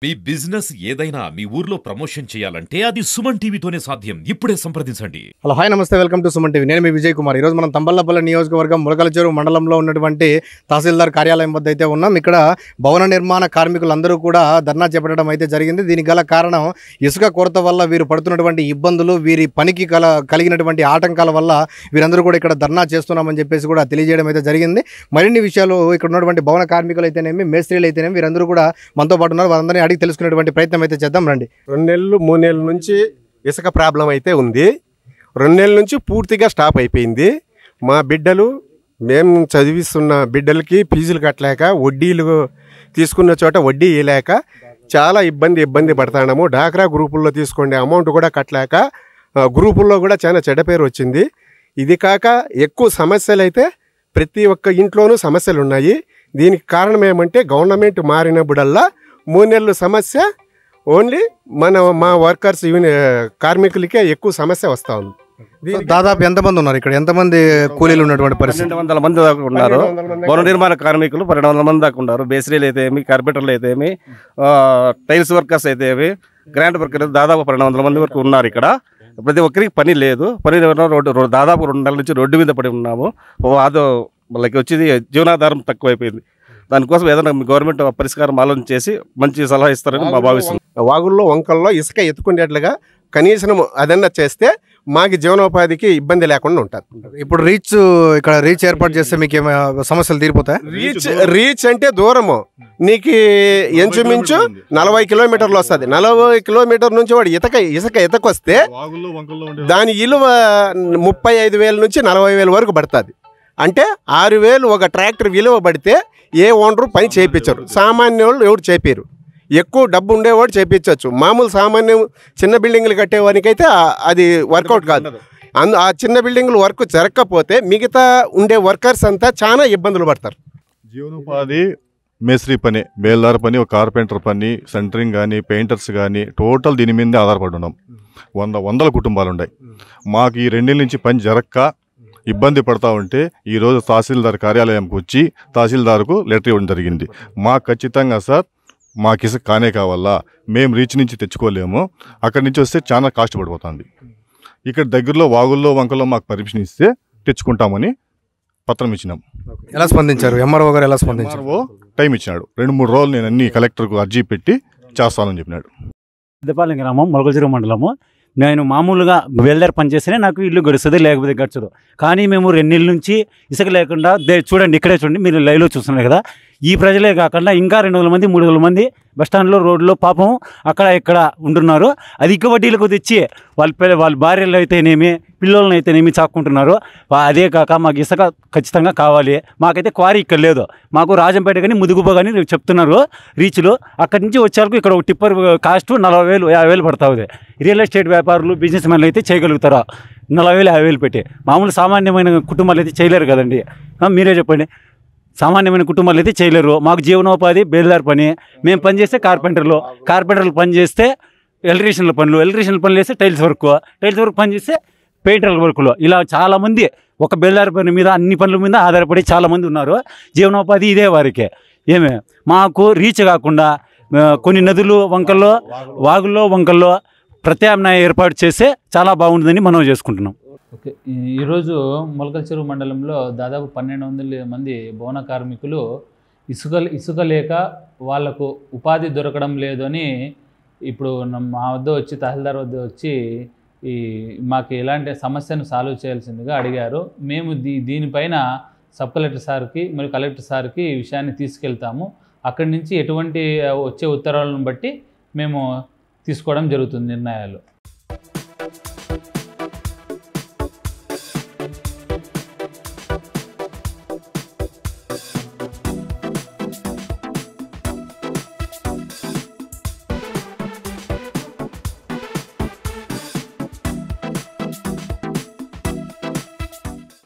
మీ business ఏదైనా మీ ఊర్లో promotion చేయాలంటే అది సుమన్ టీవీతోనే సాధ్యం. ఇప్పుడే సంప్రదించండి. హలో హాయ్ నమస్తే, వెల్కమ్ టు సుమన్ టీవీ. నేను మీ విజయ్ కుమార్. ఈరోజు మనం తంబళ్లపల్లి నియోజకవర్గం ములకలచెరువు మండలంలో ఉన్నటువంటి తహసీల్దార్ కార్యాలయం వద్ద అయితే ఉన్నాం. ఇక్కడ భవన నిర్మాణ కార్మికులందరూ కూడా ధర్నా చేపట్టడం అయితే జరిగింది. దీనికి గల కారణం ఇసుక కొరత వల్ల వీరు పడుతున్నటువంటి ఇబ్బందులు, వీరి పనికి కలిగినటువంటి ఆటంకాల వల్ల వీరందరూ కూడా ఇక్కడ ధర్నా చేస్తున్నామని చెప్పేసి కూడా తెలియజేయడం అయితే జరిగింది. మరిన్ని విషయాలు ఇక్కడ ఉన్నటువంటి భవన కార్మికులు అయితేనేమి, మేస్త్రీలు అయితేనేమి వీరందరూ కూడా మనతో పాటు ఉన్నారు. వారందరినీ అడిగి తెలుసుకునేటువంటి ప్రయత్నం అయితే చేద్దాం రండి. 2 నెలలు 3 నెలల నుంచి ఇసుక ప్రాబ్లం అయితే ఉంది. 2 నెలల నుంచి పూర్తిగా స్టాప్ అయిపోయింది. మా బిడ్డలు, మేము చదివిస్తున్న బిడ్డలకి ఫీజులు కట్టలేక, వడ్డీలు తీసుకున్న చోట వడ్డీ ఇవ్వలేక చాలా ఇబ్బంది పడుతున్నాము. డాక్రా గ్రూపుల్లో తీసుకునే అమౌంట్ కూడా కట్టలేక గ్రూపుల్లో కూడా చాలా చెడ్డ పేరు వచ్చింది. ఇది కాక ఎక్కువ సమస్యలు అయితే ప్రతి ఒక్క ఇంట్లోనూ సమస్యలు ఉన్నాయి. దీనికి కారణం ఏమంటే గవర్నమెంట్ మారినప్పుడల్లా 3 నెలల సమస్య ఓన్లీ మా వర్కర్స్ కార్మికులకే ఎక్కువ సమస్య వస్తూ ఉంది. దాదాపు ఎంతమంది ఉన్నారు ఇక్కడ? ఎంతమంది కూలీలు ఉన్నటువంటి పరిస్థితి? 1200 మంది దాకా ఉన్నారు. భవన నిర్మాణ కార్మికులు 1200 మంది దాకా ఉన్నారు. బేసరీలు అయితే ఏమి, కార్పెంటర్లు అయితే ఏమి, టైల్స్ వర్కర్స్ అయితే ఏమి, గ్రాండ్ వర్కర్స్ దాదాపు 1200 మంది వరకు ఉన్నారు. ఇక్కడ ప్రతి ఒక్కరికి పని లేదు. పని రోడ్డు దాదాపు 2 నెలల నుంచి రోడ్డు మీద పడి ఉన్నాము. అదో వాళ్ళకి వచ్చేది జీవనాధారం తక్కువైపోయింది. దానికోసం ఏదైనా గవర్నమెంట్ పరిష్కారం ఆలోచన చేసి మంచి సలహా ఇస్తారని మా భావిస్తుంది. వాగుల్లో వంకల్లో ఇసుక ఎత్తుకునేట్లుగా కనీసం అదన్నా చేస్తే మాకు జీవనోపాధికి ఇబ్బంది లేకుండా ఉంటుంది. ఇప్పుడు ఇక్కడ రీచ్ ఏర్పాటు చేస్తే మీకు ఏమైనా సమస్యలు తీరిపోతాయి? రీచ్ అంటే దూరము నీకు ఇంచుమించు 40 కిలోమీటర్లు వస్తుంది. 40 కిలోమీటర్ నుంచి వాడు ఇసుక ఎతకొస్తే దాని విలువ 35,000 నుంచి 40,000 వరకు పడుతుంది. అంటే 6,000 ఒక ట్రాక్టర్ విలువ పడితే ఏ ఓనరు పని చేయించరు. సామాన్య వాళ్ళు ఎవరు చేపారు, ఎక్కువ డబ్బు ఉండేవాడు చేయించవచ్చు. మామూలు సామాన్యం చిన్న బిల్డింగ్లు కట్టేవానికైతే అది వర్కౌట్ కాదు. ఆ చిన్న బిల్డింగ్లు వర్క్ జరగకపోతే మిగతా ఉండే వర్కర్స్ అంతా చాలా ఇబ్బందులు పడతారు. జీవనోపాధి మేస్త్రీ పని, బేల్దార్ పని, ఒక కార్పెంటర్ పని, సెంటరింగ్ కానీ, పెయింటర్స్ కానీ టోటల్ దీని మీదే ఆధారపడి ఉన్నాం. వందల కుటుంబాలు ఉన్నాయి. మాకు ఈ 2 నెలల నుంచి పని జరక్క ఇబ్బంది పడతా ఉంటే ఈరోజు తహసీల్దార్ కార్యాలయంకి వచ్చి తహసీల్దార్కు లెటర్ ఇవ్వడం జరిగింది. మాకు ఖచ్చితంగా సార్ మాకు ఇసుక కానే కావాలా, మేము రీచ్ నుంచి తెచ్చుకోలేము, అక్కడి నుంచి వస్తే చాలా కాస్ట్ పడిపోతుంది. ఇక్కడ దగ్గరలో వాగుల్లో వంకల్లో మాకు పర్మిషన్ ఇస్తే తెచ్చుకుంటామని పత్రం ఇచ్చినాం. ఎలా స్పందించారు? ఎంఆర్ఓ గారు ఎలా స్పందించారు? టైం ఇచ్చినాడు. 2-3 రోజులు నేను అన్ని కలెక్టర్కు అర్జీ పెట్టి చేస్తానని చెప్పినాడు. పెద్దపాలెం గ్రామం, ములకలచెరువు మండలము. నేను మామూలుగా బేల్దార్ పని చేస్తేనే నాకు ఇల్లు గడుస్తుంది, లేకపోతే గడుచదు. కానీ మేము 2 నెలల నుంచి ఇసుక లేకుండా చూడండి, ఇక్కడే చూడండి, మీరు లైవ్లో చూస్తున్నారు కదా. ఈ ప్రజలే కాకుండా ఇంకా 200 మంది 300 మంది బస్టాండ్లో, రోడ్లో పాపం అక్కడ ఇక్కడ ఉంటున్నారు. అధిక వడ్డీలకు తెచ్చి వాళ్ళ భార్యలు అయితేనేమి, పిల్లలను అయితేనేమి చాక్కుంటున్నారు. అదే కాక మాకు ఇసుక ఖచ్చితంగా కావాలి. మాకైతే క్వారీ ఇక్కడ లేదు. మాకు రాజంపేట కానీ, ముదుగుబ కానీ చెప్తున్నారు రీచ్లు. అక్కడి నుంచి వచ్చేందుకు ఇక్కడ ఒక టిప్పర్ కాస్ట్ 40,000 50,000 పడుతుంది. రియల్ ఎస్టేట్ వ్యాపారులు, బిజినెస్ మ్యాన్లు అయితే చేయగలుగుతారా 40,000 50,000 పెట్టి? మామూలు సామాన్యమైన కుటుంబాలు అయితే చేయలేరు కదండి. మీరే చెప్పండి. సామాన్యమైన కుటుంబాలు అయితే చేయలేరు. మాకు జీవనోపాధి బేల్దార్ పని. మేము పనిచేస్తే కార్పెంటర్లు పని చేస్తే ఎలక్ట్రీషియన్ల పనులు చేస్తే టైల్స్ వర్క్ పని చేస్తే పెయింటర్ల వర్కులు. ఇలా చాలామంది ఒక బేల్దార్ పని మీద, అన్ని పనుల మీద ఆధారపడి చాలామంది ఉన్నారు. జీవనోపాధి ఇదే వారికి. మాకు రీచ్ కాకుండా కొన్ని నదులు వంకల్లో, వాగుల్లో వంకల్లో ప్రత్యామ్నాయ ఏర్పాటు చేస్తే చాలా బాగుంటుందని మనం చేసుకుంటున్నాం. ఓకే, ఈరోజు ములకలచెరువు మండలంలో దాదాపు 1,200 మంది భవన కార్మికులు ఇసుక లేక వాళ్లకు ఉపాధి దొరకడం లేదని ఇప్పుడు మా వద్ద వచ్చి, తహసీల్దార్ వద్ద వచ్చి మాకు ఎలాంటి సమస్యను సాల్వ్ చేయాల్సిందిగా అడిగారు. మేము దీనిపైన సబ్ కలెక్టర్ సార్కి మరియు కలెక్టర్ సార్కి ఈ విషయాన్ని తీసుకెళ్తాము. అక్కడి నుంచి ఎటువంటి వచ్చే ఉత్తర్వులను బట్టి మేము తీసుకోవడం జరుగుతుంది నిర్ణయాలు.